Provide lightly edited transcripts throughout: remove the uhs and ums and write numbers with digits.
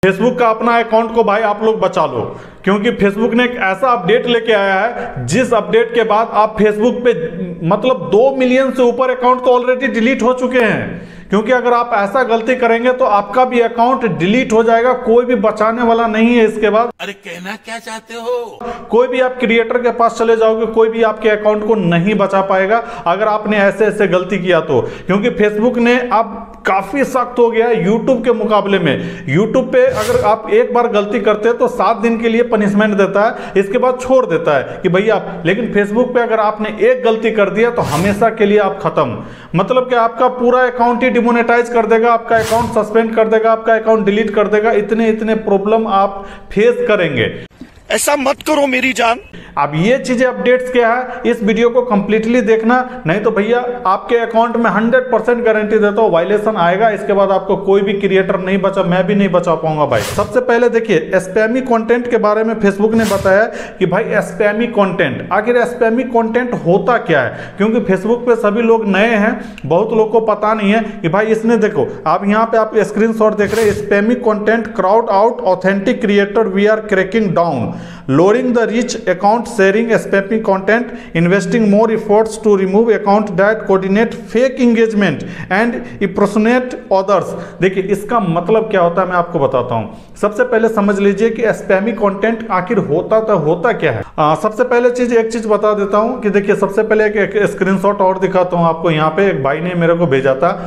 Facebook का अपना account को भाई आप लोग बचा लो, क्योंकि फेसबुक ने एक ऐसा अपडेट लेके आया है जिस अपडेट के बाद आप फेसबुक पे मतलब 2 मिलियन से ऊपर अकाउंट तो ऑलरेडी डिलीट हो चुके हैं। क्योंकि अगर आप ऐसा गलती करेंगे तो आपका भी अकाउंट डिलीट हो जाएगा, कोई भी बचाने वाला नहीं है इसके बाद। अरे कहना क्या चाहते हो? कोई भी आप क्रिएटर के पास चले जाओगे, कोई भी आपके अकाउंट को नहीं बचा पाएगा अगर आपने ऐसे ऐसे गलती किया तो। क्योंकि फेसबुक ने अब काफी सख्त हो गया है यूट्यूब के मुकाबले में। यूट्यूब पे अगर आप एक बार गलती करते हैं तो 7 दिन के लिए पनिशमेंट देता है, इसके बाद छोड़ देता है कि भैया। लेकिन फेसबुक पे अगर आपने एक गलती कर दिया तो हमेशा के लिए आप खत्म, मतलब कि आपका पूरा अकाउंट ही डिमोनेटाइज कर देगा, आपका अकाउंट सस्पेंड कर देगा, आपका अकाउंट डिलीट कर देगा। इतने प्रॉब्लम आप फेस करेंगे। ऐसा मत करो मेरी जान। अब ये चीजें अपडेट्स क्या है, इस वीडियो को कंप्लीटली देखना, नहीं तो भैया आपके अकाउंट में 100% गारंटी देता हूं वायलेशन आएगा। इसके बाद आपको कोई भी क्रिएटर नहीं बचा, मैं भी नहीं बचा पाऊंगा भाई। सबसे पहले देखिए स्पैमी कंटेंट के बारे में फेसबुक ने बताया कि भाई स्पैमी कंटेंट, आखिर स्पैमी कंटेंट होता क्या है। क्योंकि फेसबुक पे सभी लोग नए हैं, बहुत लोग को पता नहीं है कि भाई इसने देखो आप यहाँ पे आप स्क्रीनशॉट देख रहे हैं, spammy content crowd out authentic creator we are cracking down, lowering the reach, account sharing spamming content, investing more efforts to remove account that coordinate fake engagement and impersonate others। देखिए इसका मतलब क्या होता है मैं आपको बताता हूं। सबसे पहले समझ लीजिए कि स्पैमी कंटेंट आखिर होता क्या है। सबसे पहले एक चीज बता देता हूं कि देखिए सबसे पहले एक स्क्रीनशॉट और दिखाता हूं आपको। यहाँ पे एक भाई ने मेरे को भेजा था,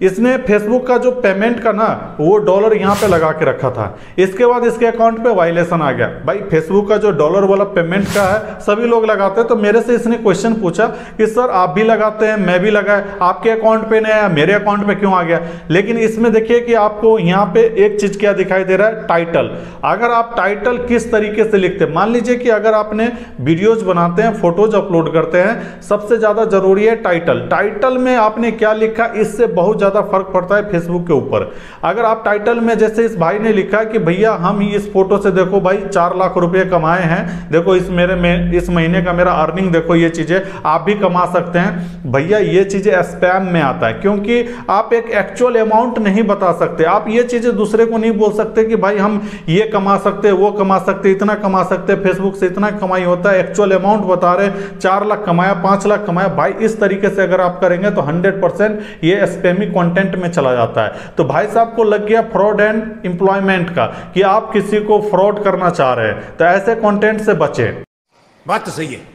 इसने फेसबुक का जो पेमेंट का ना वो डॉलर यहाँ पे लगा के रखा था। इसके बाद इसके अकाउंट पे वायलेशन आ गया। भाई फेसबुक का जो डॉलर वाला पेमेंट का है सभी लोग लगाते हैं, तो मेरे से इसने क्वेश्चन पूछा कि सर आप भी लगाते हैं, मैं भी लगाए, आपके अकाउंट पे नहीं आया, मेरे अकाउंट पे क्यों आ गया। लेकिन इसमें देखिए कि आपको यहाँ पे एक चीज क्या दिखाई दे रहा है, टाइटल। अगर आप टाइटल किस तरीके से लिखते हैं, मान लीजिए कि अगर आपने वीडियोज बनाते हैं, फोटोज अपलोड करते हैं, सबसे ज्यादा जरूरी है टाइटल। टाइटल में आपने क्या लिखा इससे बहुत ज्यादा फर्क पड़ता है फेसबुक के ऊपर। अगर आप टाइटल में जैसे इस भाई ने लिखा कि भैया हम इस फोटो से देखो भाई 4 लाख रुपए कमाए हैं, देखो इस महीने का मेरा अर्निंग देखो, ये चीजें आप भी कमा सकते हैं। भैया ये चीजें स्पैम में आता है, क्योंकि आप एक एक्चुअल अमाउंट नहीं बता सकते। आप ये चीजें दूसरे को नहीं बोल सकते कि भाई हम ये कमा सकते, वो कमा सकते, इतना कमा सकते, फेसबुक से इतना कमाई होता है। एक्चुअल अमाउंट बता रहे 4 लाख कमाया, 5 लाख कमाया। भाई इस तरीके से अगर आप करेंगे तो 100% ये स्पैमी कंटेंट में चला जाता है। तो भाई साहब को लग गया फ्रॉड एंड एम्प्लॉयमेंट का कि आप किसी को फ्रॉड करना चाह रहे हैं, तो ऐसे कंटेंट से बचें। बात तो सही है।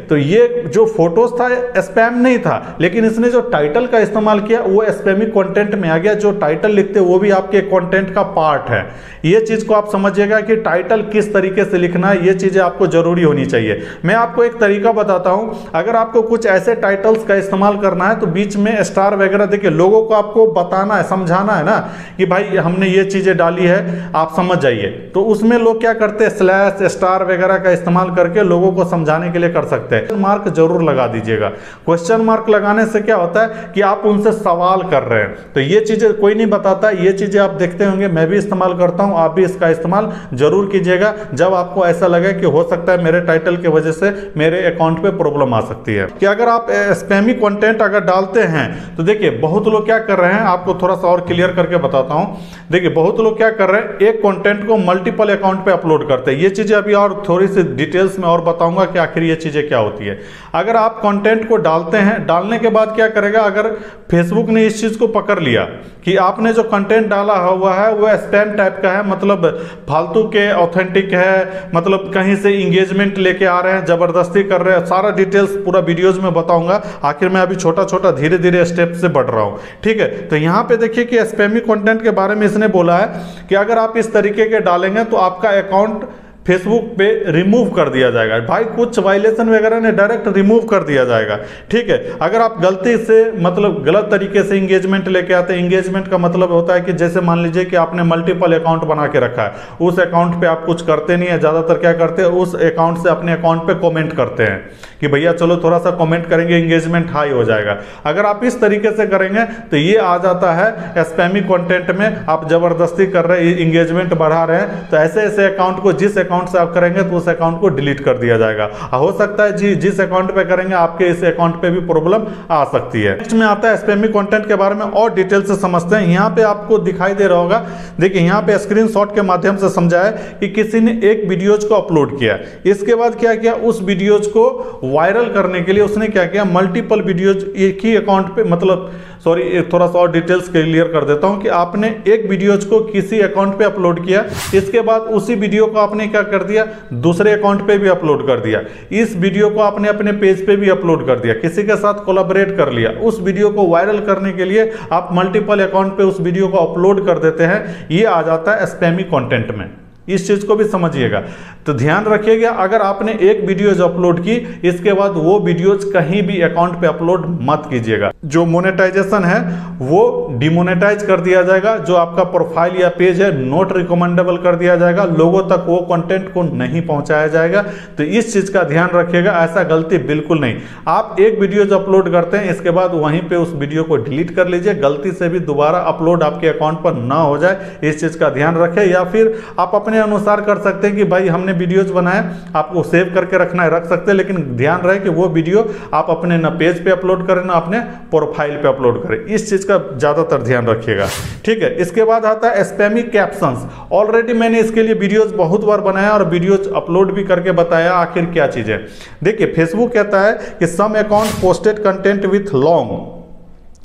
तो ये जो फोटोज था स्पैम नहीं था, लेकिन इसने जो टाइटल का इस्तेमाल किया वो स्पैमी कंटेंट में आ गया। जो टाइटल लिखते वो भी आपके कंटेंट का पार्ट है। ये चीज को आप समझिएगा कि टाइटल किस तरीके से लिखना है, ये चीजें आपको जरूरी होनी चाहिए। मैं आपको एक तरीका बताता हूं, अगर आपको कुछ ऐसे टाइटल्स का इस्तेमाल करना है तो बीच में स्टार वगैरह देखिए, लोगों को आपको बताना है, समझाना है ना कि भाई हमने ये चीजें डाली है, आप समझ जाइए। तो उसमें लोग क्या करते हैं, स्लैश स्टार वगैरह का इस्तेमाल करके लोगों को समझाने के लिए कर सकते हैं। मार्क जरूर लगा दीजिएगा। क्वेश्चन मार्क लगाने से क्या होता है कि आप उनसे सवाल कर रहे हैं, तो ये चीजें कोई नहीं बताता। ये चीजें आप देखते होंगे, मैं भी इस्तेमाल करता हूं, आप भी इसका इस्तेमाल जरूर कीजिएगा जब आपको ऐसा लगे कि हो सकता है मेरे टाइटल की वजह से मेरे अकाउंट पे प्रॉब्लम आ सकती है। कि अगर आप स्पैमी कंटेंट अगर डालते हैं तो देखिए बहुत लोग क्या कर रहे हैं, आपको थोड़ा सा और क्लियर करके बताता हूं। देखिए बहुत लोग क्या कर रहे हैं, एक कंटेंट को मल्टीपल अकाउंट पे अपलोड करते हैं। ये चीजें अभी और थोड़ी सी डिटेल्स में और बताऊंगा कि आखिर ये चीजें क्या होती है। अगर आप कंटेंट को डालते हैं, डालने के बाद क्या करेगा, अगर फेसबुक ने इस चीज को पकड़ लिया कि आपने जो कंटेंट डाला हुआ है वो स्पैम टाइप का है, मतलब फालतू के ऑथेंटिक है, मतलब कहीं से इंगेजमेंट लेके आ रहे हैं, जबरदस्ती कर रहे हैं, सारा डिटेल्स पूरा वीडियोज में बताऊंगा। आखिर मैं अभी छोटा छोटा धीरे धीरे स्टेप से बढ़ रहा हूं, ठीक है। तो यहां पे देखिए कि स्पैमी कंटेंट के बारे में इसने बोला है कि अगर आप इस तरीके के डालेंगे तो आपका अकाउंट फेसबुक पे रिमूव कर दिया जाएगा। भाई कुछ वायलेशन वगैरह ने डायरेक्ट रिमूव कर दिया जाएगा, ठीक है। अगर आप गलती से मतलब गलत तरीके से इंगेजमेंट लेके आते हैं, इंगेजमेंट का मतलब होता है कि जैसे मान लीजिए कि आपने मल्टीपल अकाउंट बना के रखा है, उस अकाउंट पे आप कुछ करते नहीं है, ज्यादातर क्या करते हैं उस अकाउंट से अपने अकाउंट पे कमेंट करते हैं कि भैया चलो थोड़ा सा कमेंट करेंगे, इंगेजमेंट हाई हो जाएगा। अगर आप इस तरीके से करेंगे तो ये आ जाता है स्पैमी कंटेंट में, आप जबरदस्ती कर रहे हैं, इंगेजमेंट बढ़ा रहे हैं। तो ऐसे ऐसे अकाउंट को, जिस अकाउंट से आप करेंगे तो उस अकाउंट को डिलीट कर दिया जाएगा। हो सकता है जी जिस अकाउंट पे करेंगे आपके इस अकाउंट पे भी प्रॉब्लम आ सकती है। नेक्स्ट में आता है स्पैमी कंटेंट के बारे में और डिटेल से समझते हैं। यहाँ पे आपको दिखाई दे रहा होगा, देखिए यहाँ पे स्क्रीनशॉट के माध्यम से समझा है कि किसी ने एक वीडियोज को अपलोड किया, इसके बाद क्या किया, उस वीडियोज को वायरल करने के लिए उसने क्या किया, मल्टीपल वीडियोज एक ही अकाउंट पे, मतलब सॉरी थोड़ा सा और डिटेल्स क्लियर कर देता हूं कि आपने एक वीडियोज को किसी अकाउंट पे अपलोड किया, इसके बाद उसी वीडियो को आपने क्या कर दिया, दूसरे अकाउंट पे भी अपलोड कर दिया, इस वीडियो को आपने अपने पेज पे भी अपलोड कर दिया, किसी के साथ कोलैबोरेट कर लिया, उस वीडियो को वायरल करने के लिए आप मल्टीपल अकाउंट पे उस वीडियो को अपलोड कर देते हैं, ये आ जाता है स्पैमी कंटेंट में। इस चीज को भी समझिएगा। तो ध्यान रखिएगा, अगर आपने एक वीडियोज अपलोड की, इसके बाद वो वीडियोज कहीं भी अकाउंट पे अपलोड मत कीजिएगा। जो मोनेटाइजेशन है वो डिमोनेटाइज कर दिया जाएगा, जो आपका प्रोफाइल या पेज है नॉट रिकमेंडेबल कर दिया जाएगा, लोगों तक वो कंटेंट को नहीं पहुंचाया जाएगा। तो इस चीज का ध्यान रखिएगा, ऐसा गलती बिल्कुल नहीं। आप एक वीडियोज अपलोड करते हैं, इसके बाद वहीं पे उस वीडियो को डिलीट कर लीजिए, गलती से भी दोबारा अपलोड आपके अकाउंट पर ना हो जाए, इस चीज का ध्यान रखें। या फिर आप अपने अनुसार कर सकते हैं कि भाई हमने वीडियोज बनाए, आपको सेव करके रखना है रख सकते हैं, लेकिन ध्यान रहे कि वो वीडियो आप अपने ना पेज पे अपलोड करें ना अपने प्रोफाइल पे अपलोड करें, इस चीज का ज्यादातर ध्यान रखिएगा। ठीक है, इसके बाद आता है स्पैमी कैप्शंस। ऑलरेडी मैंने इसके लिए वीडियोज बहुत बार बनाया और वीडियोज अपलोड भी करके बताया आखिर क्या चीज है। देखिए फेसबुक कहता है कि some account posted content with long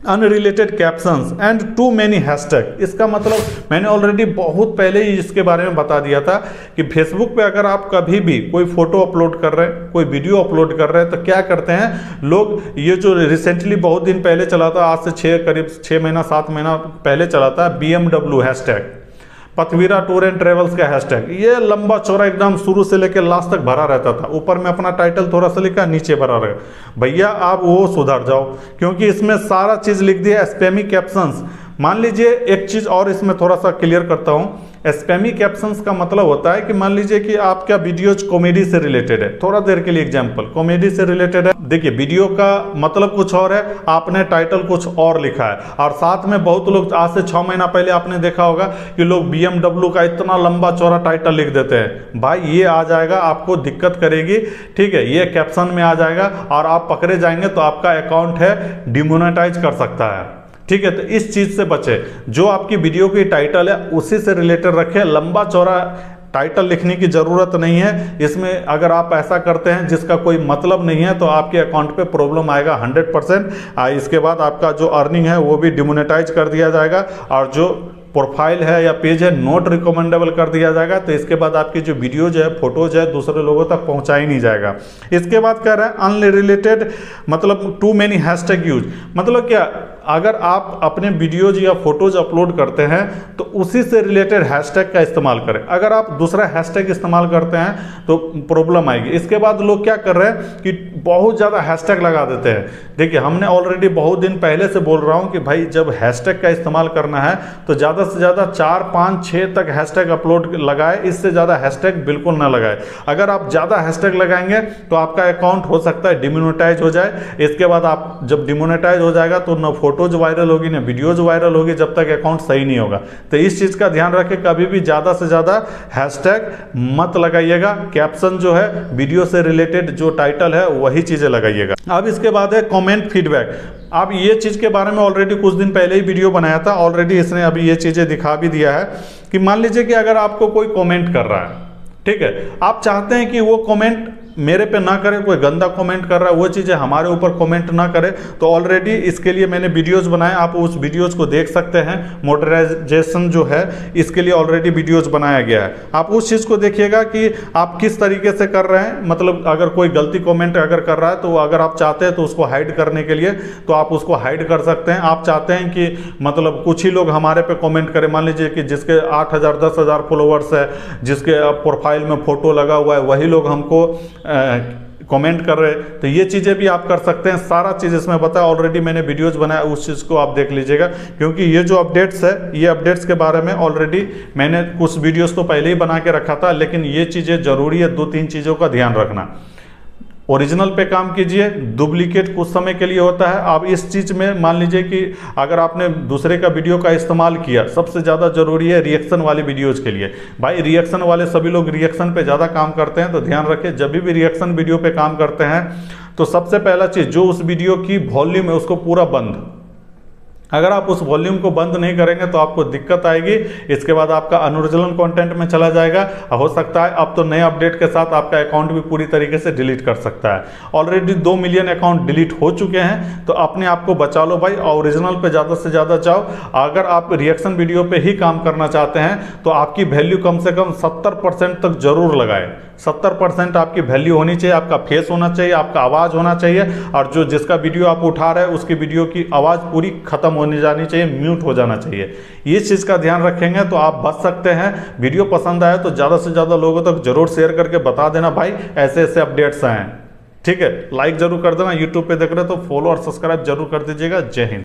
unrelated captions and too many hashtag. इसका मतलब मैंने ऑलरेडी बहुत पहले ही इसके बारे में बता दिया था कि फेसबुक पे अगर आप कभी भी कोई फोटो अपलोड कर रहे हैं, कोई वीडियो अपलोड कर रहे हैं, तो क्या करते हैं लोग, ये जो रिसेंटली बहुत दिन पहले चला था, आज से करीब 6 महीना 7 महीना पहले चला था, BMW हैशटैग, पथवीरा टूर एंड ट्रेवल्स का हैशटैग, ये लंबा चौड़ा एकदम शुरू से लेकर लास्ट तक भरा रहता था, ऊपर में अपना टाइटल थोड़ा सा लिखा, नीचे भरा रहे। भैया आप वो सुधार जाओ, क्योंकि इसमें सारा चीज लिख दिया स्पैमी कैप्शंस। मान लीजिए एक चीज और इसमें थोड़ा सा क्लियर करता हूं, स्पैमी कैप्शंस का मतलब होता है कि मान लीजिए कि आपका वीडियोज कॉमेडी से रिलेटेड है, थोड़ा देर के लिए एग्जांपल, कॉमेडी से रिलेटेड है, देखिए वीडियो का मतलब कुछ और है, आपने टाइटल कुछ और लिखा है, और साथ में बहुत लोग आज से 6 महीना पहले आपने देखा होगा कि लोग BMW का इतना लंबा चौड़ा टाइटल लिख देते हैं। भाई ये आ जाएगा, आपको दिक्कत करेगी, ठीक है, ये कैप्शन में आ जाएगा और आप पकड़े जाएंगे तो आपका अकाउंट है डिमोनेटाइज कर सकता है। ठीक है, तो इस चीज से बचे, जो आपकी वीडियो की टाइटल है उसी से रिलेटेड रखें, लंबा चौड़ा टाइटल लिखने की जरूरत नहीं है। इसमें अगर आप ऐसा करते हैं जिसका कोई मतलब नहीं है तो आपके अकाउंट पे प्रॉब्लम आएगा 100%। इसके बाद आपका जो अर्निंग है वो भी डिमोनेटाइज कर दिया जाएगा, और जो प्रोफाइल है या पेज है नॉट रिकमेंडेबल कर दिया जाएगा। तो इसके बाद आपकी जो वीडियोज है, फोटोज है, दूसरे लोगों तक पहुंचा ही नहीं जाएगा। इसके बाद कह रहे हैं अनरिलेटेड, मतलब टू मेनी हैशटैग यूज, मतलब क्या, अगर आप अपने वीडियोज या फोटोज अपलोड करते हैं तो उसी से रिलेटेड हैशटैग का इस्तेमाल करें। अगर आप दूसरा हैशटैग इस्तेमाल करते हैं तो प्रॉब्लम आएगी। इसके बाद लोग क्या कर रहे हैं कि बहुत ज़्यादा हैशटैग लगा देते हैं। देखिए हमने ऑलरेडी बहुत दिन पहले से बोल रहा हूँ कि भाई जब हैशटैग का इस्तेमाल करना है तो ज़्यादा से ज़्यादा 4, 5, 6 तक हैशटैग अपलोड लगाए, इससे ज़्यादा हैशटैग बिल्कुल ना लगाए। अगर आप ज़्यादा हैशटैग लगाएंगे तो आपका अकाउंट हो सकता है डिमोनेटाइज हो जाए। इसके बाद आप जब डिमोनेटाइज हो जाएगा तो न फोटोज वायरल होगी ना वीडियोज वायरल होगी, जब तक अकाउंट सही नहीं होगा। तो इस चीज़ का ध्यान रखें, कभी भी ज़्यादा से ज़्यादा हैशटैग मत लगाइएगा। कैप्शन जो है वीडियो से रिलेटेड जो टाइटल है वही चीज़ें लगाइएगा। अब इसके बाद है कमेंट फीडबैक। आप ये चीज़ के बारे में ऑलरेडी कुछ दिन पहले ही वीडियो बनाया था, ऑलरेडी इसने अभी ये चीज़ें दिखा भी दिया है कि मान लीजिए कि अगर आपको कोई कमेंट कर रहा है, ठीक है, आप चाहते हैं कि वो कमेंट मेरे पे ना करे, कोई गंदा कमेंट कर रहा है वो चीज़ें हमारे ऊपर कमेंट ना करे, तो ऑलरेडी इसके लिए मैंने वीडियोस बनाए, आप उस वीडियोस को देख सकते हैं। मोनेटाइजेशन जो है इसके लिए ऑलरेडी वीडियोस बनाया गया है, आप उस चीज़ को देखिएगा कि आप किस तरीके से कर रहे हैं। मतलब अगर कोई गलती कमेंट अगर कर रहा है तो अगर आप चाहते हैं तो उसको हाइड करने के लिए तो आप उसको हाइड कर सकते हैं। आप चाहते हैं कि मतलब कुछ ही लोग हमारे पे कमेंट करें, मान लीजिए कि जिसके 8,000 10,000 फॉलोवर्स है, जिसके प्रोफाइल में फोटो लगा हुआ है, वही लोग हमको कमेंट कर रहे हैं, तो ये चीज़ें भी आप कर सकते हैं। सारा चीज़ इसमें बताया, ऑलरेडी मैंने वीडियोस बनाया, उस चीज़ को आप देख लीजिएगा। क्योंकि ये जो अपडेट्स है, ये अपडेट्स के बारे में ऑलरेडी मैंने कुछ वीडियोस तो पहले ही बना के रखा था, लेकिन ये चीज़ें ज़रूरी है, 2-3 चीज़ों का ध्यान रखना। ओरिजिनल पे काम कीजिए, डुप्लीकेट कुछ समय के लिए होता है। आप इस चीज़ में मान लीजिए कि अगर आपने दूसरे का वीडियो का इस्तेमाल किया, सबसे ज़्यादा ज़रूरी है रिएक्शन वाली वीडियोज़ के लिए। भाई रिएक्शन वाले सभी लोग रिएक्शन पे ज़्यादा काम करते हैं, तो ध्यान रखें जब भी रिएक्शन वीडियो पे काम करते हैं तो सबसे पहला चीज़ जो उस वीडियो की वॉल्यूम है उसको पूरा बंद। अगर आप उस वॉल्यूम को बंद नहीं करेंगे तो आपको दिक्कत आएगी। इसके बाद आपका अनओरिजिनल कंटेंट में चला जाएगा। हो सकता है अब तो नए अपडेट के साथ आपका अकाउंट भी पूरी तरीके से डिलीट कर सकता है। ऑलरेडी 2 मिलियन अकाउंट डिलीट हो चुके हैं, तो अपने आप को बचा लो भाई। ओरिजिनल पे ज़्यादा से ज़्यादा जाओ। अगर आप रिएक्शन वीडियो पे ही काम करना चाहते हैं तो आपकी वैल्यू कम से कम 70% तक जरूर लगाए। 70% आपकी वैल्यू होनी चाहिए, आपका फेस होना चाहिए, आपका आवाज़ होना चाहिए, और जो जिसका वीडियो आप उठा रहे हैं उसकी वीडियो की आवाज़ पूरी खत्म होने जानी चाहिए, म्यूट हो जाना चाहिए। ये चीज़ का ध्यान रखेंगे तो आप बच सकते हैं। वीडियो पसंद आए तो ज़्यादा से ज़्यादा लोगों तक जरूर शेयर करके बता देना भाई ऐसे ऐसे अपडेट्स आए हैं। ठीक है, लाइक जरूर कर देना। यूट्यूब पे देख रहे हो तो फॉलो और सब्सक्राइब जरूर कर दीजिएगा। जय हिंद।